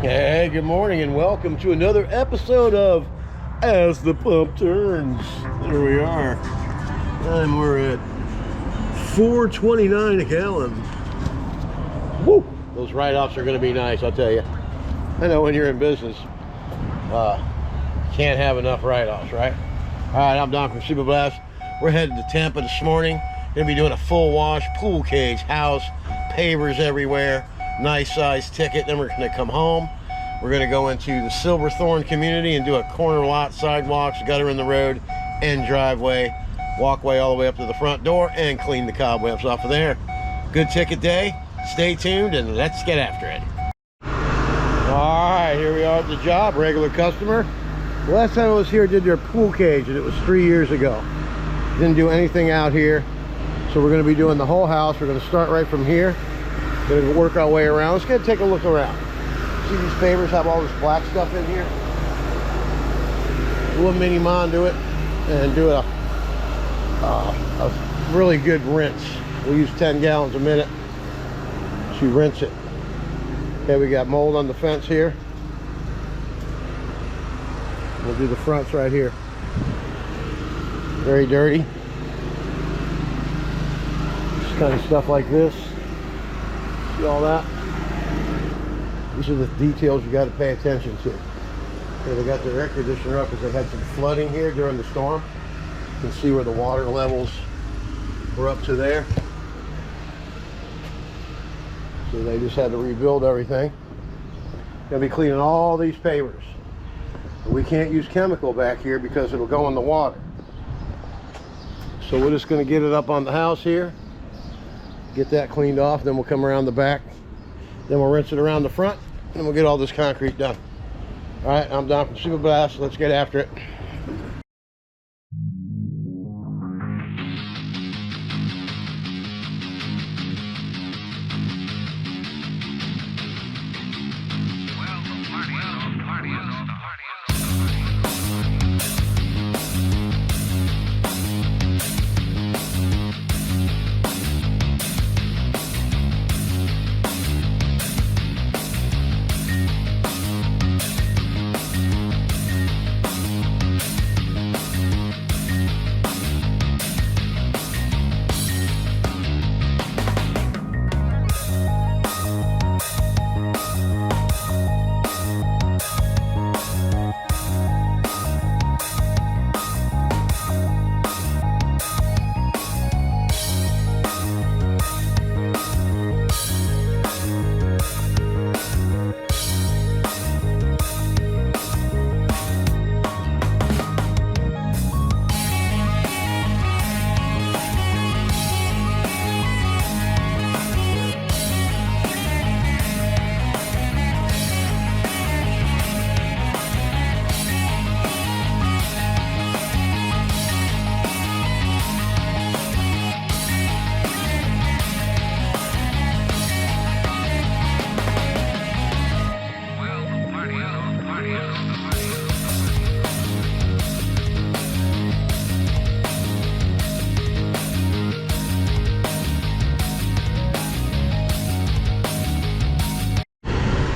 Hey, good morning and welcome to another episode of As the Pump Turns. There we are. And we're at $4.29 a gallon. Woo! Those write-offs are going to be nice, I'll tell you. I know when you're in business, can't have enough write-offs, right? All right, I'm Don from Super Blast. We're headed to Tampa this morning. Going to be doing a full wash, pool cage, house, pavers everywhere. Nice size ticket. Then we're going to come home. We're going to go into the Silverthorne community and do a corner lot, sidewalks, gutter in the road, and driveway, walkway all the way up to the front door, and clean the cobwebs off of there. Good ticket day. Stay tuned and let's get after it. All right, here we are at the job. Regular customer. Last time I was here, I did their pool cage, and it was 3 years ago. Didn't do anything out here, so we're going to be doing the whole house. We're going to start right from here. Going to work our way around. Let's go take a look around. See, these pavers have all this black stuff in here. Do a mini conduit and do a really good rinse. We use 10 gallons a minute to rinse it. Okay, we got mold on the fence here. We'll do the fronts right here. Very dirty. Just kind of stuff like this. See all that? These are the details you got to pay attention to. Okay, they got their air conditioner up because they had some flooding here during the storm. You can see where the water levels were up to there. So they just had to rebuild everything. Gonna be cleaning all these pavers. We can't use chemical back here because it'll go in the water. So we're just gonna get it up on the house here. Get that cleaned off, then we'll come around the back. Then we'll rinse it around the front, and we'll get all this concrete done. All right, I'm Don from Super Blast. Let's get after it.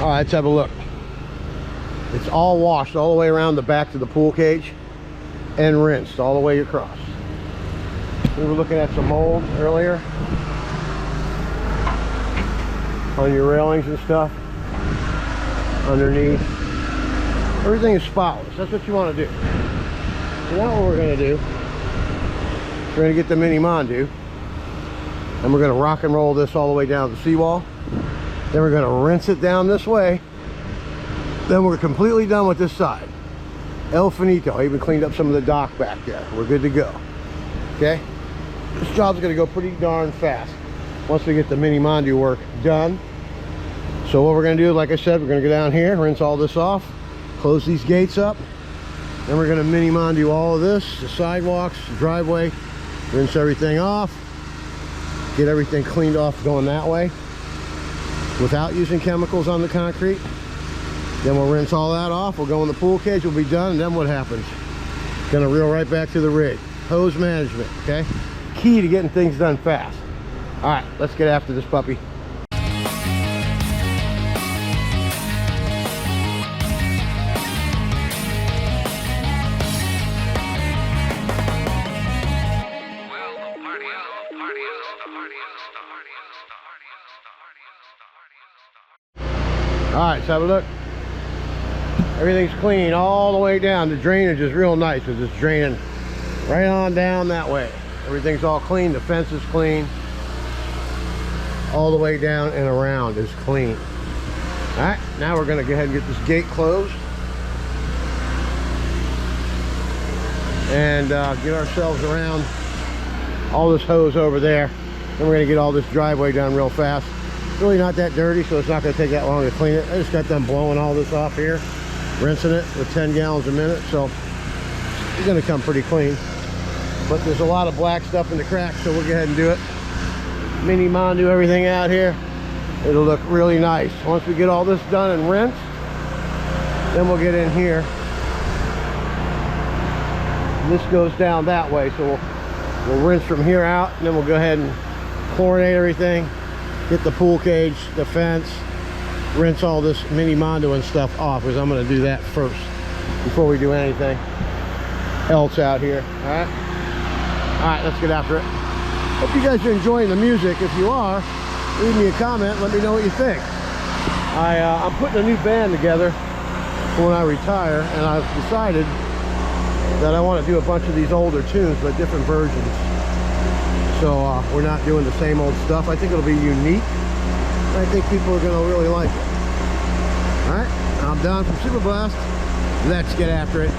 All right, let's have a look. It's all washed all the way around the back to the pool cage and rinsed all the way across. We were looking at some mold earlier on your railings and stuff underneath. Everything is spotless. That's what you want to do. So now what we're going to do, we're going to get the mini Mondu and we're going to rock and roll this all the way down the seawall. Then we're going to rinse it down this way. Then we're completely done with this side. El finito. I even cleaned up some of the dock back there. We're good to go. Okay? This job's going to go pretty darn fast once we get the mini Mondu work done. So what we're going to do, like I said, we're going to go down here, rinse all this off, close these gates up. Then we're going to mini Mondu all of this, the sidewalks, the driveway, rinse everything off, get everything cleaned off going that way without using chemicals on the concrete. Then we'll rinse all that off. We'll go in the pool cage. We'll be done. And then what happens? Gonna reel right back to the rig. Hose management, okay? Key to getting things done fast. All right, let's get after this puppy. All right, let's have a look. Everything's clean all the way down. The drainage is real nice because it's draining right on down that way. Everything's all clean. The fence is clean. All the way down and around is clean. All right, now we're going to go ahead and get this gate closed and get ourselves around all this hose over there. Then we're going to get all this driveway done real fast. It's really not that dirty, so it's not going to take that long to clean it. I just got done blowing all this off here, rinsing it with 10 gallons a minute, so it's going to come pretty clean. But there's a lot of black stuff in the cracks, so we'll go ahead and do it. Mini Mondo everything out here. It'll look really nice. Once we get all this done and rinsed, then we'll get in here. And this goes down that way, so we'll rinse from here out, and then we'll go ahead and chlorinate everything, get the pool cage, the fence, rinse all this Mini Mondo and stuff off, because I'm going to do that first before we do anything else out here. All right, let's get after it. Hope you guys are enjoying the music. If you are, leave me a comment, let me know what you think. I'm putting a new band together for when I retire, and I've decided that I want to do a bunch of these older tunes, but different versions. So we're not doing the same old stuff. I think it'll be unique. I think people are going to really like it. All right, I'm Don from Super Blast. Let's get after it.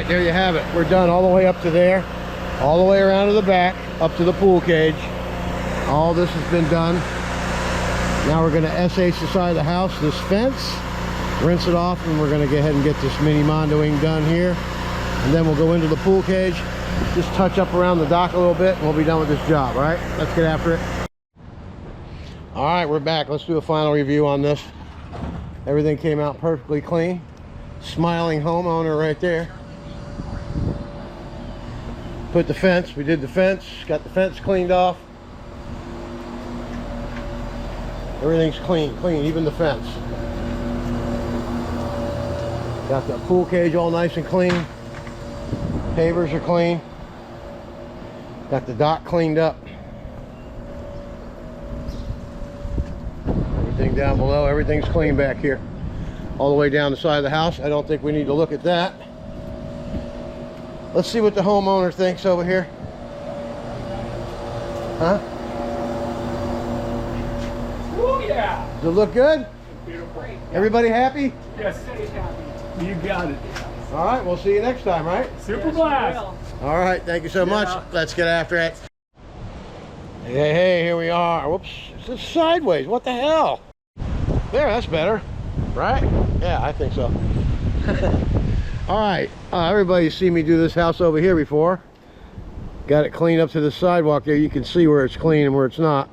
right, there you have it. We're done all the way up to there, all the way around to the back, up to the pool cage. All this has been done. Now we're going to SH the side of the house, this fence, rinse it off, and we're going to go ahead and get this mini mondoing done here. And then we'll go into the pool cage, just touch up around the dock a little bit, and we'll be done with this job. All right, let's get after it. All right, we're back. Let's do a final review on this. Everything came out perfectly clean. Smiling homeowner right there. Put the fence, we did the fence, got the fence cleaned off. Everything's clean, even the fence. Got the pool cage all nice and clean. Pavers are clean. Got the dock cleaned up. Everything down below, everything's clean back here. All the way down the side of the house. I don't think we need to look at that. Let's see what the homeowner thinks over here. Huh? Oh yeah! Does it look good? Beautiful. Everybody happy? Yes, stay happy. You got it. All right, we'll see you next time, right? Super blast. All right, thank you so much. Let's get after it. Hey, here we are. Whoops, it's just sideways. What the hell? There, that's better, right? Yeah, I think so. All right, everybody's seen me do this house over here before. Got it cleaned up to the sidewalk there. You can see where it's clean and where it's not.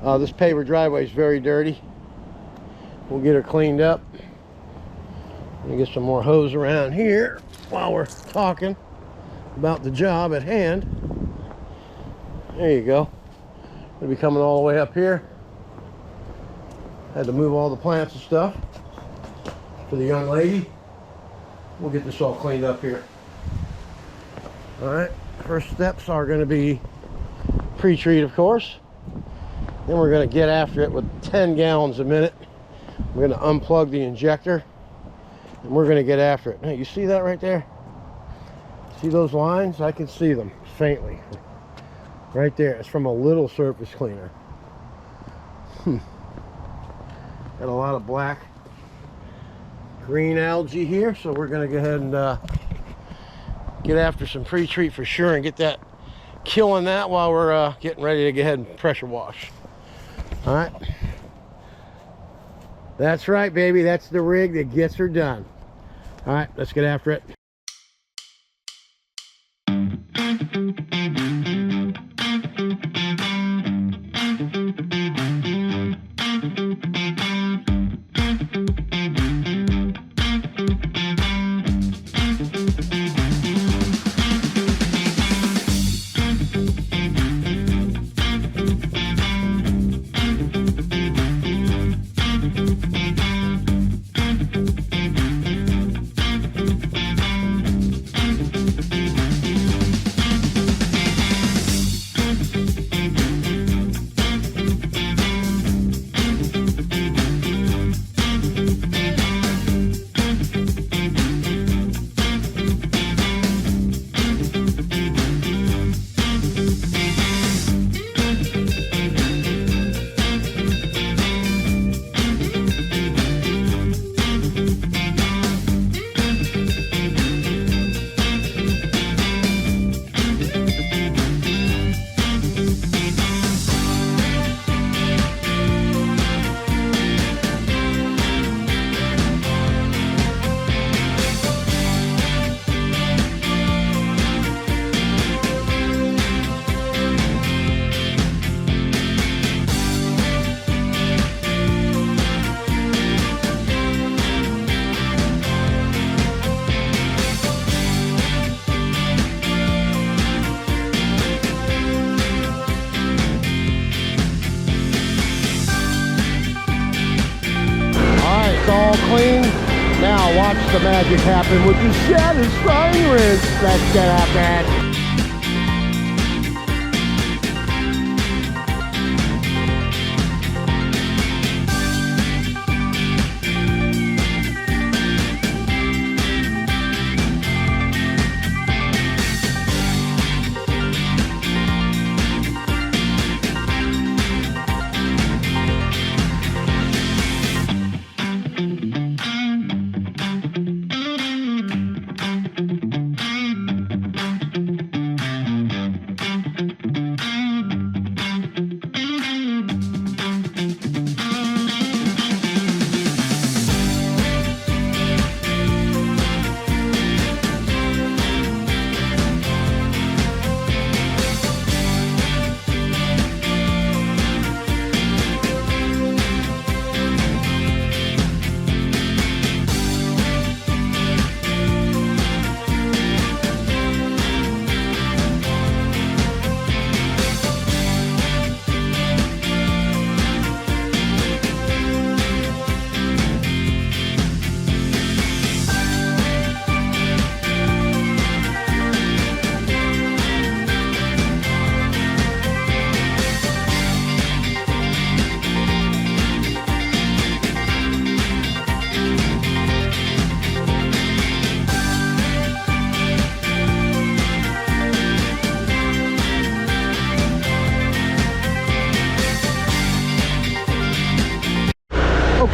This paver driveway is very dirty. We'll get her cleaned up. Let me get some more hose around here while we're talking about the job at hand. There you go. We'll be coming all the way up here. Had to move all the plants and stuff for the young lady. We'll get this all cleaned up here. All right, first steps are going to be pre-treat, of course. Then we're going to get after it with 10 gallons a minute. We're going to unplug the injector and we're going to get after it. Now, you see that right there? See those lines? I can see them faintly. Right there. It's from a little surface cleaner. Got a lot of black green algae here, so we're going to go ahead and get after some pre-treat for sure and get that killing that while we're getting ready to go ahead and pressure wash. All right, that's right, baby. That's the rig that gets her done. All right, let's get after it. All clean. Now watch the magic happen with the satisfying rinse. Let's get after it.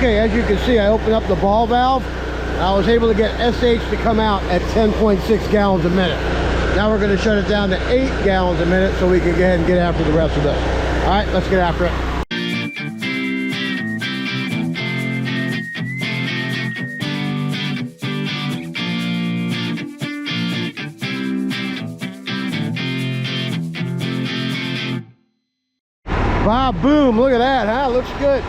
Okay, as you can see, I opened up the ball valve. I was able to get SH to come out at 10.6 gallons a minute. Now we're going to shut it down to 8 gallons a minute so we can go ahead and get after the rest of this. All right, let's get after it. Bob, boom, look at that, huh? Looks good.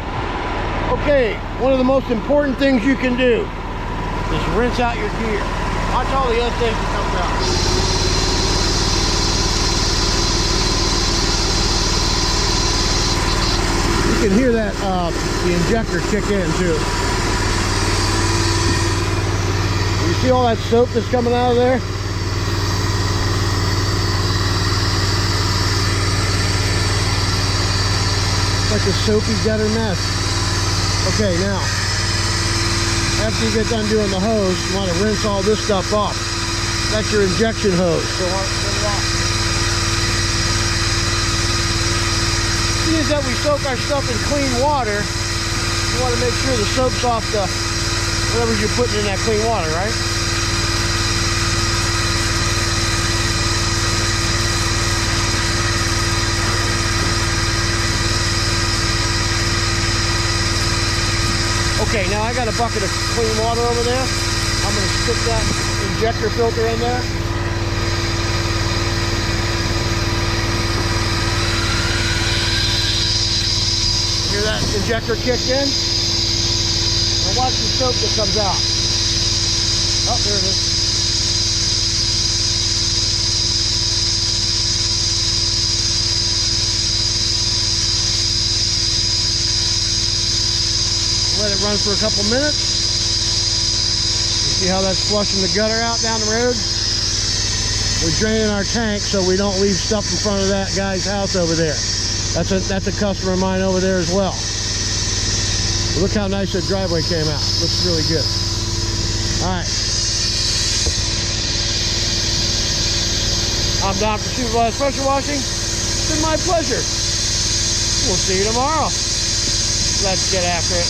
Okay, one of the most important things you can do is rinse out your gear. Watch all the SH that comes out. You can hear that, the injector kick in too. You see all that soap that's coming out of there? Like a soapy gutter mess. Okay, now after you get done doing the hose, you want to rinse all this stuff off. That's your injection hose. So want to clean it off. Seeing that we soak our stuff in clean water, you want to make sure the soap's off the whatever you're putting in that clean water, right? Okay, now I got a bucket of clean water over there. I'm going to stick that injector filter in there. Hear that injector kick in? Now watch the soap that comes out. Oh, there it is. Let it run for a couple minutes. You see how that's flushing the gutter out down the road? We're draining our tank so we don't leave stuff in front of that guy's house over there. That's a customer of mine over there as well. Look how nice that driveway came out. Looks really good. All right. I'm Dr. Supervised Pressure Washing. It's been my pleasure. We'll see you tomorrow. Let's get after it.